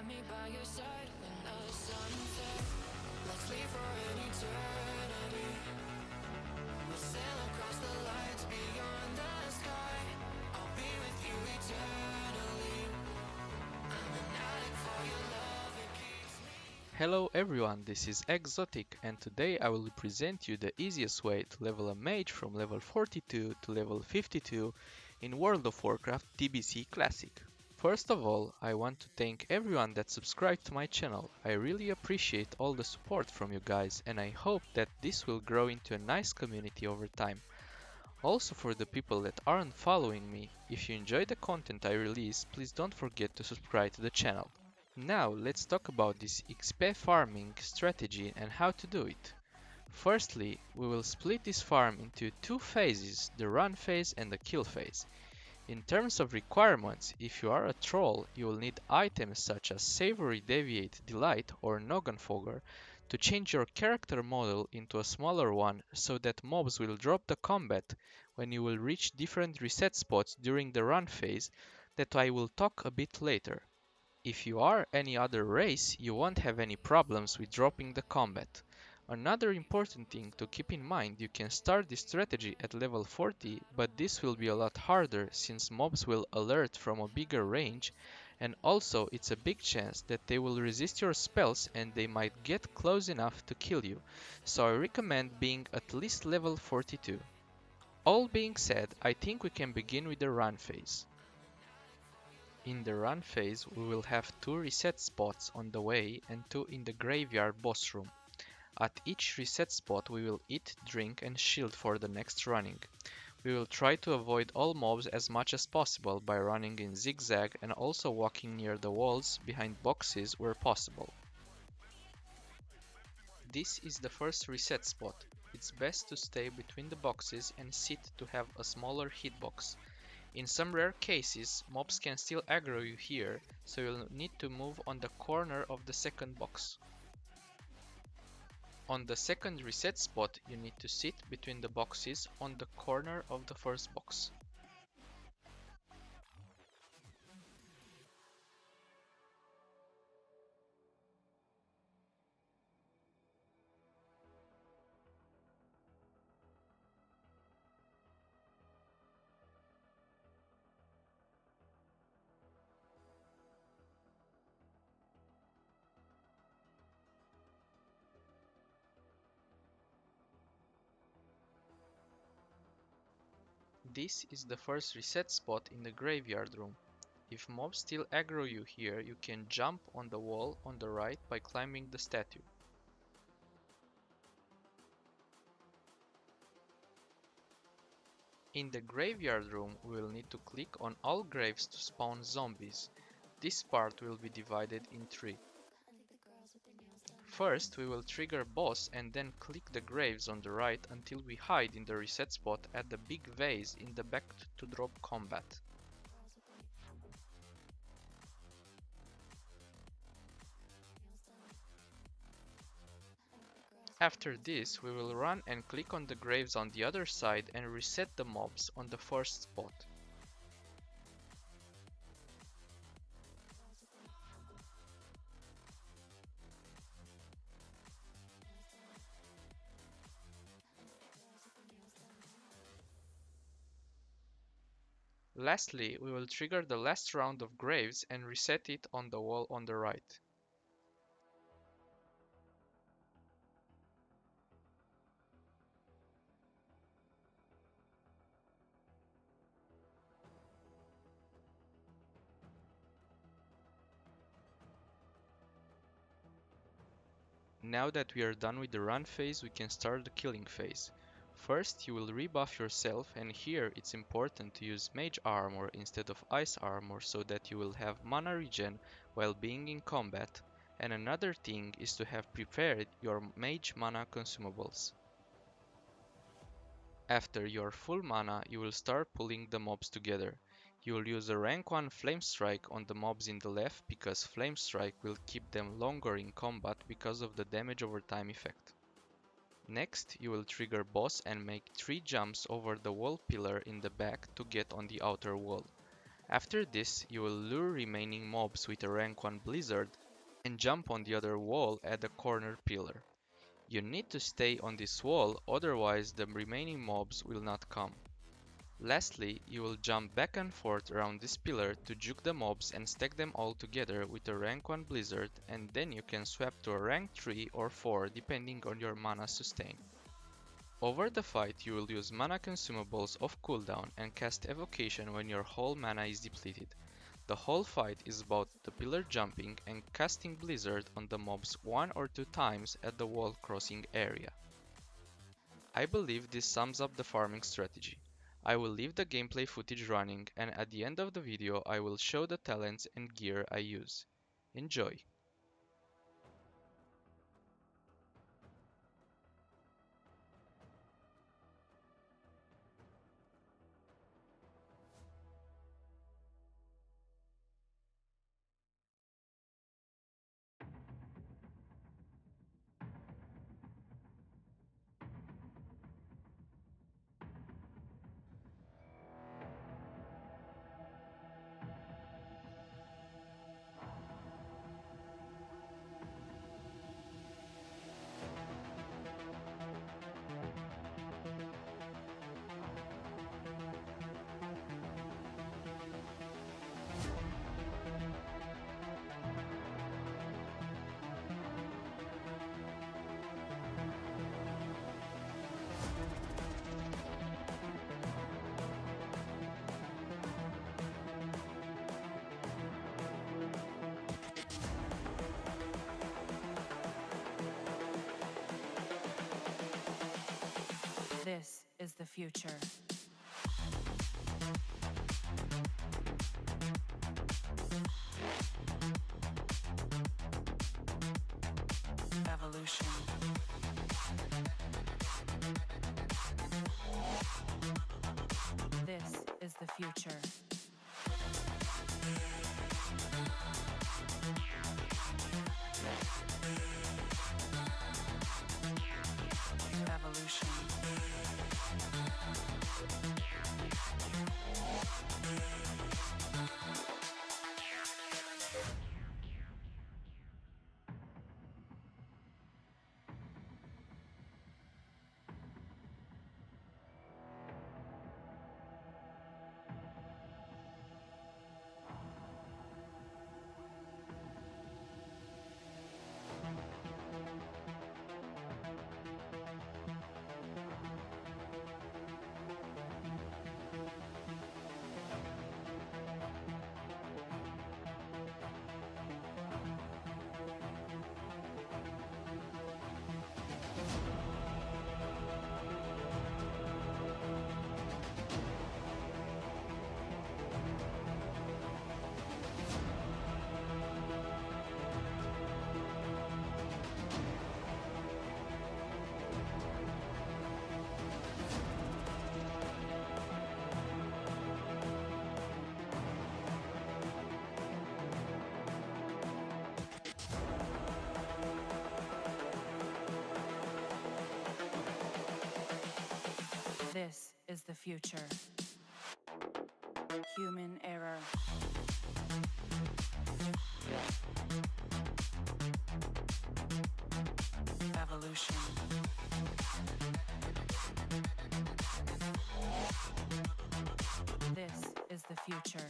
me by your side when the sun sets. Let's leave for an eternity. We'll sail across the lights beyond the sky. I'll be with you eternally. I'm an addict for your love, it keeps me. Hello everyone, this is Exotic and today I will present you the easiest way to level a mage from level 42 to level 52 in World of Warcraft TBC Classic. First of all, I want to thank everyone that subscribed to my channel. I really appreciate all the support from you guys and I hope that this will grow into a nice community over time. Also for the people that aren't following me, if you enjoy the content I release, please don't forget to subscribe to the channel. Now let's talk about this EXP farming strategy and how to do it. Firstly, we will split this farm into two phases, the run phase and the kill phase. In terms of requirements, if you are a troll, you will need items such as Savory Deviate Delight or Noggenfogger to change your character model into a smaller one so that mobs will drop the combat when you will reach different reset spots during the run phase that I will talk a bit later. If you are any other race, you won't have any problems with dropping the combat. Another important thing to keep in mind, you can start this strategy at level 40, but this will be a lot harder since mobs will alert from a bigger range and also it's a big chance that they will resist your spells and they might get close enough to kill you, so I recommend being at least level 42. All being said, I think we can begin with the run phase. In the run phase, we will have two reset spots on the way and two in the graveyard boss room. At each reset spot we will eat, drink and shield for the next running. We will try to avoid all mobs as much as possible by running in zigzag and also walking near the walls behind boxes where possible. This is the first reset spot. It's best to stay between the boxes and sit to have a smaller hitbox. In some rare cases, mobs can still aggro you here, so you'll need to move on the corner of the second box. On the second reset spot, you need to sit between the boxes on the corner of the first box. This is the first reset spot in the graveyard room. If mobs still aggro you here, you can jump on the wall on the right by climbing the statue. In the graveyard room, we will need to click on all graves to spawn zombies. This part will be divided in three. First, we will trigger boss and then click the graves on the right until we hide in the reset spot at the big vase in the back to drop combat. After this, we will run and click on the graves on the other side and reset the mobs on the first spot. Lastly, we will trigger the last round of graves and reset it on the wall on the right. Now that we are done with the run phase, we can start the killing phase. First, you will rebuff yourself, and here it's important to use Mage armor instead of Ice armor so that you will have mana regen while being in combat, and another thing is to have prepared your Mage mana consumables. After your full mana, you will start pulling the mobs together. You will use a rank 1 Flame Strike on the mobs in the left because Flame Strike will keep them longer in combat because of the damage over time effect. Next, you will trigger boss and make 3 jumps over the wall pillar in the back to get on the outer wall. After this, you will lure remaining mobs with a rank 1 blizzard and jump on the other wall at the corner pillar. You need to stay on this wall, otherwise the remaining mobs will not come. Lastly, you will jump back and forth around this pillar to juke the mobs and stack them all together with a rank 1 blizzard, and then you can swap to a rank 3 or 4 depending on your mana sustain. Over the fight you will use mana consumables off cooldown and cast evocation when your whole mana is depleted. The whole fight is about the pillar jumping and casting blizzard on the mobs 1 or 2 times at the wall crossing area. I believe this sums up the farming strategy. I will leave the gameplay footage running, and at the end of the video I will show the talents and gear I use. Enjoy! This is the future. Evolution. This is the future. Evolution. This is the future. Human error. Evolution. This is the future.